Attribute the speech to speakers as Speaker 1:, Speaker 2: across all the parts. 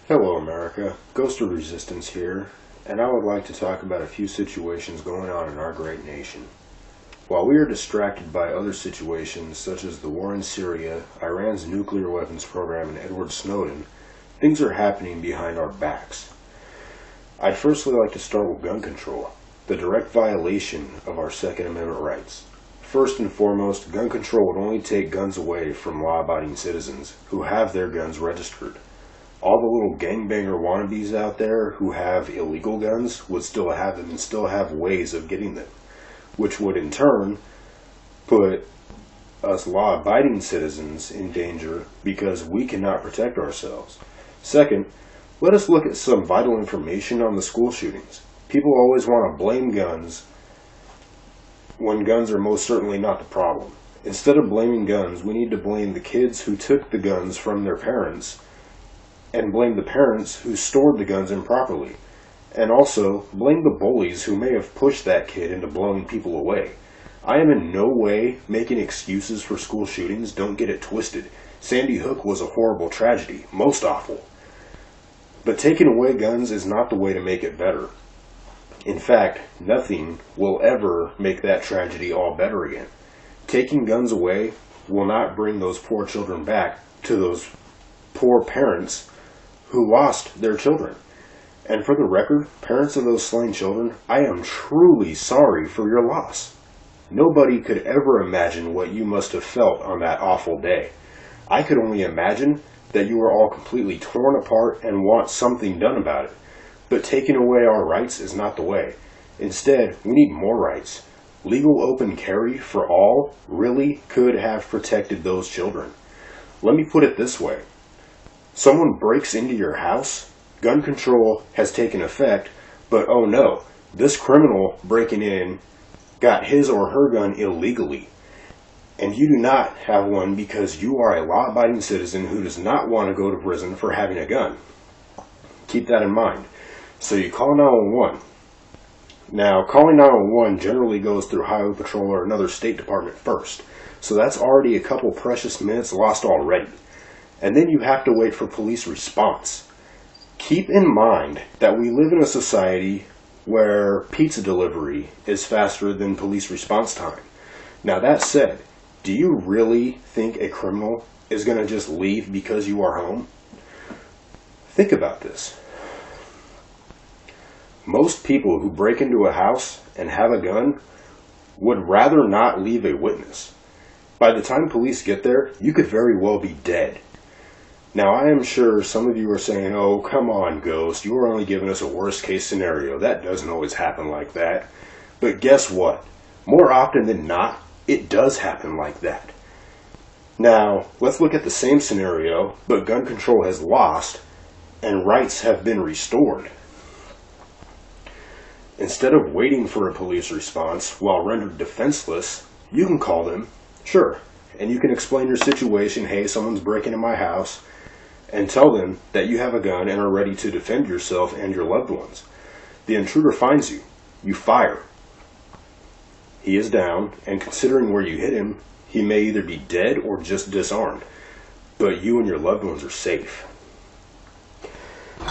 Speaker 1: Hello America, Ghost of Resistance here, and I would like to talk about a few situations going on in our great nation. While we are distracted by other situations such as the war in Syria, Iran's nuclear weapons program, and Edward Snowden, things are happening behind our backs. I'd firstly like to start with gun control, the direct violation of our Second Amendment rights. First and foremost, gun control would only take guns away from law-abiding citizens who have their guns registered. All the little gangbanger wannabes out there who have illegal guns would still have them and still have ways of getting them, which would in turn put us law-abiding citizens in danger because we cannot protect ourselves. Second, let us look at some vital information on the school shootings. People always want to blame guns when guns are most certainly not the problem. Instead of blaming guns, we need to blame the kids who took the guns from their parents and blame the parents who stored the guns improperly. And also, blame the bullies who may have pushed that kid into blowing people away. I am in no way making excuses for school shootings, don't get it twisted. Sandy Hook was a horrible tragedy, most awful. But taking away guns is not the way to make it better. In fact, nothing will ever make that tragedy all better again. Taking guns away will not bring those poor children back to those poor parents who lost their children. And for the record, parents of those slain children, I am truly sorry for your loss. Nobody could ever imagine what you must have felt on that awful day. I could only imagine that you were all completely torn apart and want something done about it. But taking away our rights is not the way. Instead, we need more rights. Legal open carry for all really could have protected those children. Let me put it this way. Someone breaks into your house, gun control has taken effect, but oh no, this criminal breaking in got his or her gun illegally. And you do not have one because you are a law-abiding citizen who does not want to go to prison for having a gun. Keep that in mind. So you call 911. Now, calling 911 generally goes through Highway Patrol or another state department first. So that's already a couple precious minutes lost already. And then you have to wait for police response. Keep in mind that we live in a society where pizza delivery is faster than police response time. Now that said, do you really think a criminal is going to just leave because you are home? Think about this. Most people who break into a house and have a gun would rather not leave a witness. By the time police get there, you could very well be dead. Now, I am sure some of you are saying, oh, come on, Ghost, you are only giving us a worst-case scenario. That doesn't always happen like that. But guess what? More often than not, it does happen like that. Now, let's look at the same scenario, but gun control has lost and rights have been restored. Instead of waiting for a police response while rendered defenseless, you can call them, sure, and you can explain your situation, hey, someone's breaking in my house, and tell them that you have a gun and are ready to defend yourself and your loved ones. The intruder finds you. You fire. He is down, and considering where you hit him, he may either be dead or just disarmed. But you and your loved ones are safe.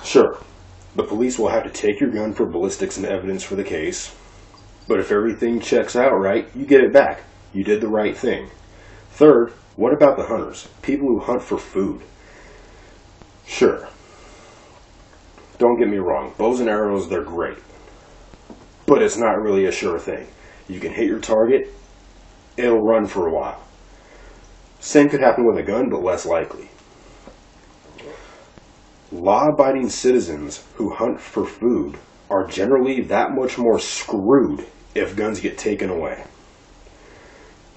Speaker 1: Sure, the police will have to take your gun for ballistics and evidence for the case. But if everything checks out right, you get it back. You did the right thing. Third, what about the hunters? People who hunt for food. Sure. Don't get me wrong. Bows and arrows, they're great. But it's not really a sure thing. You can hit your target, it'll run for a while. Same could happen with a gun, but less likely. Law-abiding citizens who hunt for food are generally that much more screwed if guns get taken away.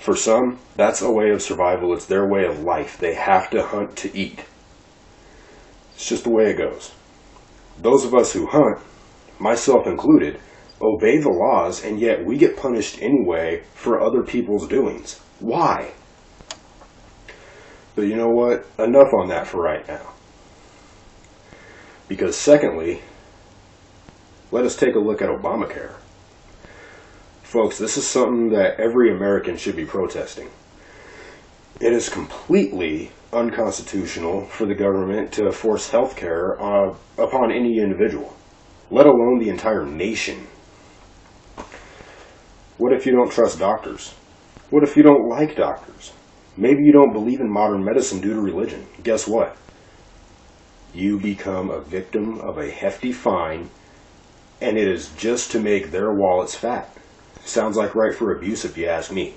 Speaker 1: For some, that's a way of survival. It's their way of life. They have to hunt to eat. It's just the way it goes. Those of us who hunt, myself included, obey the laws, and yet we get punished anyway for other people's doings. Why? But you know what? Enough on that for right now. Because secondly, let us take a look at Obamacare. Folks, this is something that every American should be protesting. It is completely unconstitutional for the government to force health care upon any individual, let alone the entire nation. What if you don't trust doctors? What if you don't like doctors? Maybe you don't believe in modern medicine due to religion. Guess what? You become a victim of a hefty fine, and it is just to make their wallets fat. Sounds like right for abuse if you ask me.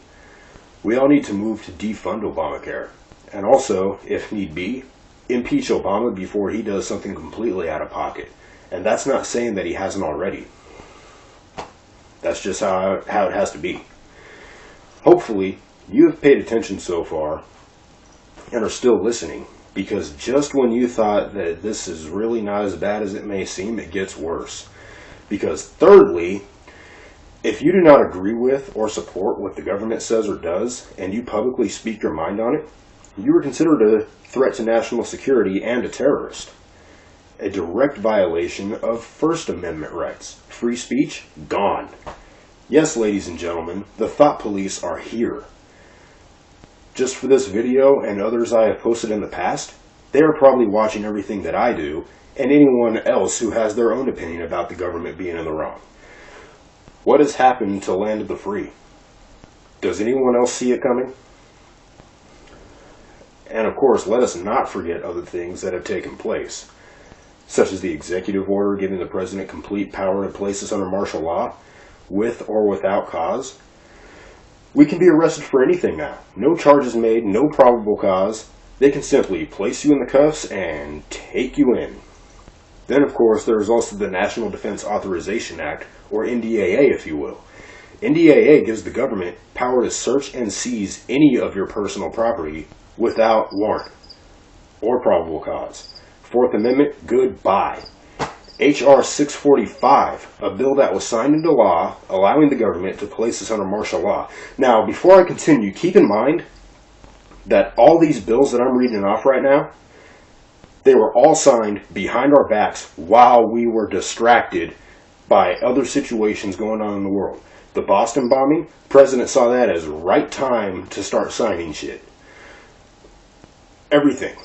Speaker 1: We all need to move to defund Obamacare. And also, if need be, impeach Obama before he does something completely out of pocket. And that's not saying that he hasn't already. That's just how it has to be. Hopefully, you have paid attention so far and are still listening, because just when you thought that this is really not as bad as it may seem, it gets worse. Because thirdly, if you do not agree with or support what the government says or does, and you publicly speak your mind on it, you are considered a threat to national security and a terrorist. A direct violation of First Amendment rights. Free speech? Gone. Yes, ladies and gentlemen, the thought police are here. Just for this video and others I have posted in the past, they are probably watching everything that I do, and anyone else who has their own opinion about the government being in the wrong. What has happened to land of the free? Does anyone else see it coming? And of course, let us not forget other things that have taken place, such as the executive order giving the president complete power to place us under martial law, with or without cause. We can be arrested for anything now. No charges made, no probable cause. They can simply place you in the cuffs and take you in. Then, of course, there is also the National Defense Authorization Act, or NDAA, if you will. NDAA gives the government power to search and seize any of your personal property without warrant or probable cause. Fourth Amendment, goodbye. H.R. 645, a bill that was signed into law, allowing the government to place us under martial law. Now, before I continue, keep in mind that all these bills that I'm reading off right now, they were all signed behind our backs while we were distracted by other situations going on in the world. The Boston bombing, the president saw that as right time to start signing shit. Everything.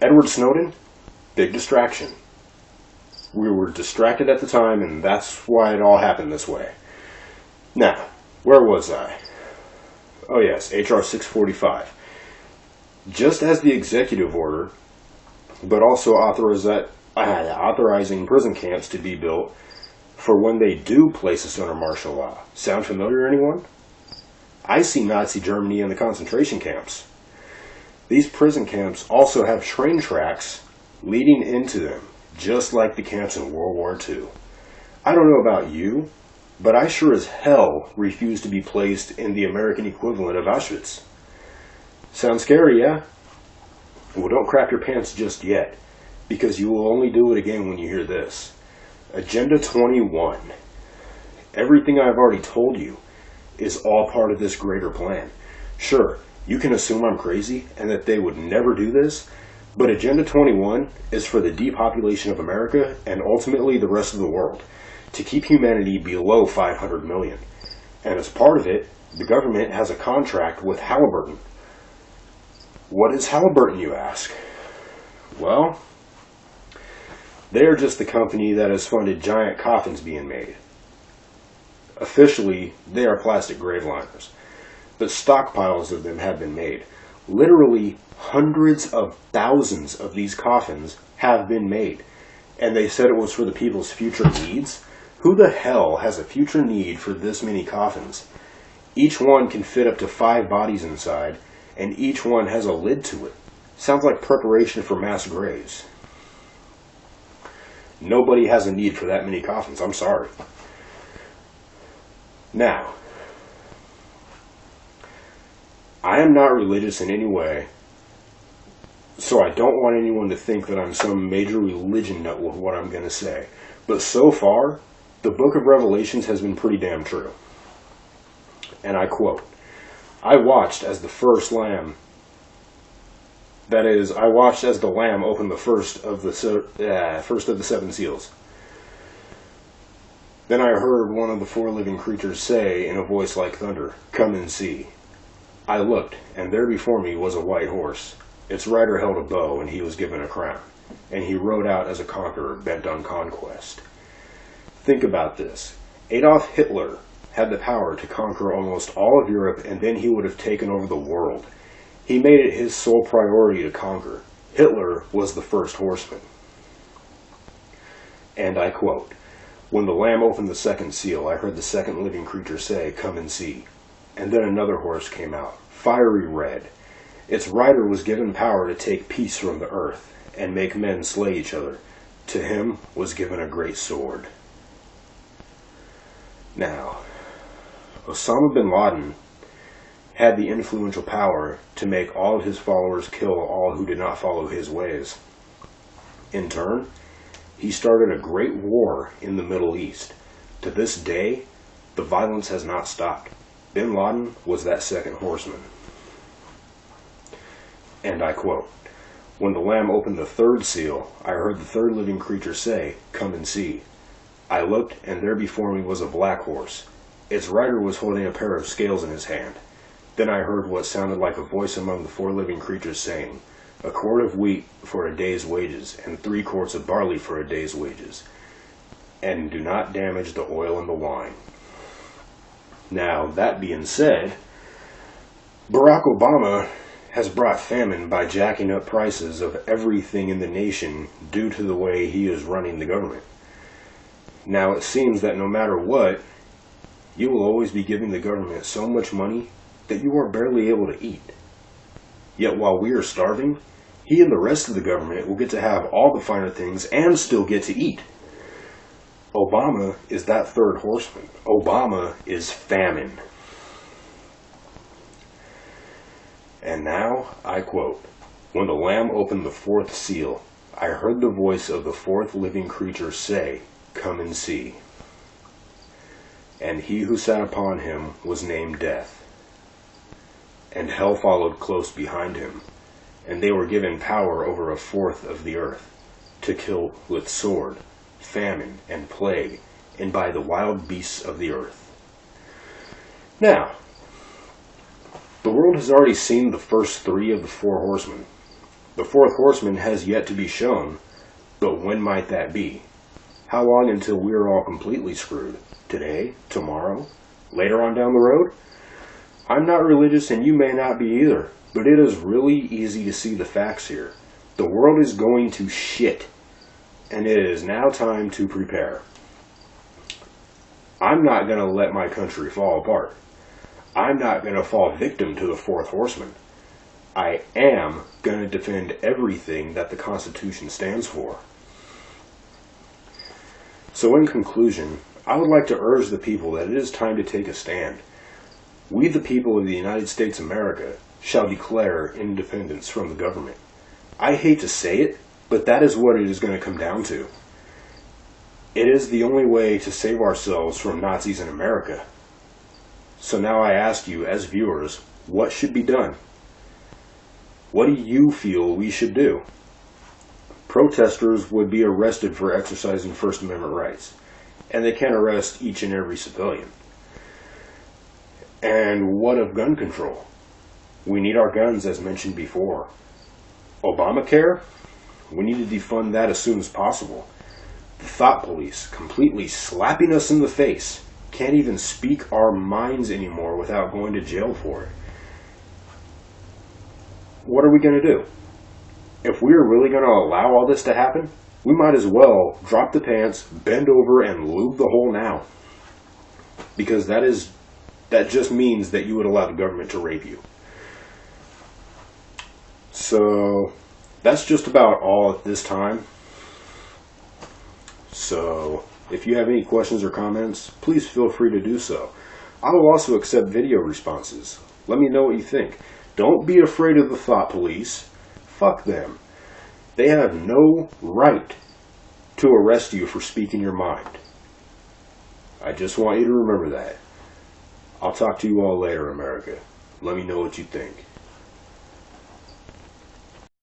Speaker 1: Edward Snowden, big distraction. We were distracted at the time, and that's why it all happened this way. Now, where was I? Oh yes, H.R. 645. Just as the executive order, but also authorizing prison camps to be built for when they do place us under martial law. Sound familiar, anyone? I see Nazi Germany in the concentration camps. These prison camps also have train tracks leading into them, just like the camps in World War II. I don't know about you, but I sure as hell refuse to be placed in the American equivalent of Auschwitz. Sound scary, yeah? Well, don't crap your pants just yet, because you will only do it again when you hear this. Agenda 21. Everything I've already told you is all part of this greater plan. Sure, you can assume I'm crazy and that they would never do this, but Agenda 21 is for the depopulation of America and ultimately the rest of the world, to keep humanity below 500 million. And as part of it, the government has a contract with Halliburton. What is Halliburton, you ask? Well, they are just the company that has funded giant coffins being made. Officially, they are plastic grave liners, but stockpiles of them have been made. Literally hundreds of thousands of these coffins have been made, and they said it was for the people's future needs. Who the hell has a future need for this many coffins? Each one can fit up to 5 bodies inside, and each one has a lid to it. Sounds like preparation for mass graves. Nobody has a need for that many coffins, I'm sorry. Now, I am not religious in any way, so I don't want anyone to think that I'm some major religion nut with what I'm going to say. But so far, the book of Revelations has been pretty damn true. And I quote, I watched as the first lamb, that is, I watched as the lamb opened the first of the 7 seals. Then I heard one of the 4 living creatures say in a voice like thunder, "Come and see." I looked, and there before me was a white horse. Its rider held a bow, and he was given a crown, and he rode out as a conqueror bent on conquest. Think about this. Adolf Hitler had the power to conquer almost all of Europe, and then he would have taken over the world. He made it his sole priority to conquer. Hitler was the first horseman. And I quote, "When the Lamb opened the second seal, I heard the second living creature say, 'Come and see.' And then another horse came out, fiery red. Its rider was given power to take peace from the earth and make men slay each other. To him was given a great sword." Now, Osama bin Laden had the influential power to make all of his followers kill all who did not follow his ways. In turn, he started a great war in the Middle East. To this day, the violence has not stopped. Bin Laden was that second horseman. And I quote, "When the Lamb opened the third seal, I heard the third living creature say, 'Come and see.' I looked, and there before me was a black horse. Its rider was holding a pair of scales in his hand. Then I heard what sounded like a voice among the four living creatures saying, 'A quart of wheat for a day's wages, and 3 quarts of barley for a day's wages. And do not damage the oil and the wine.'" Now, that being said, Barack Obama has brought famine by jacking up prices of everything in the nation due to the way he is running the government. Now, it seems that no matter what, you will always be giving the government so much money that you are barely able to eat. Yet while we are starving, he and the rest of the government will get to have all the finer things and still get to eat. Obama is that third horseman. Obama is famine. And now, I quote, "When the Lamb opened the fourth seal, I heard the voice of the fourth living creature say, 'Come and see.' And he who sat upon him was named Death. And hell followed close behind him, and they were given power over a fourth of the earth, to kill with sword, famine, and plague, and by the wild beasts of the earth." Now, the world has already seen the first 3 of the 4 horsemen. The 4th horseman has yet to be shown, but when might that be? How long until we are all completely screwed? Today? Tomorrow? Later on down the road? I'm not religious, and you may not be either, but it is really easy to see the facts here. The world is going to shit, and it is now time to prepare. I'm not going to let my country fall apart. I'm not going to fall victim to the 4th horseman. I am going to defend everything that the Constitution stands for. So in conclusion, I would like to urge the people that it is time to take a stand. We, the people of the United States of America, shall declare independence from the government. I hate to say it, but that is what it is going to come down to. It is the only way to save ourselves from Nazis in America. So now I ask you, as viewers, what should be done? What do you feel we should do? Protesters would be arrested for exercising First Amendment rights, and they can't arrest each and every civilian. And what of gun control? We need our guns, as mentioned before. Obamacare? We need to defund that as soon as possible. The thought police, completely slapping us in the face, can't even speak our minds anymore without going to jail for it. What are we going to do? If we are really going to allow all this to happen, we might as well drop the pants, bend over, and lube the hole now. Because that just means that you would allow the government to rape you. So that's just about all at this time. So if you have any questions or comments, please feel free to do so. I will also accept video responses. Let me know what you think. Don't be afraid of the thought police. Fuck them. They have no right to arrest you for speaking your mind. I just want you to remember that. I'll talk to you all later, America. Let me know what you think.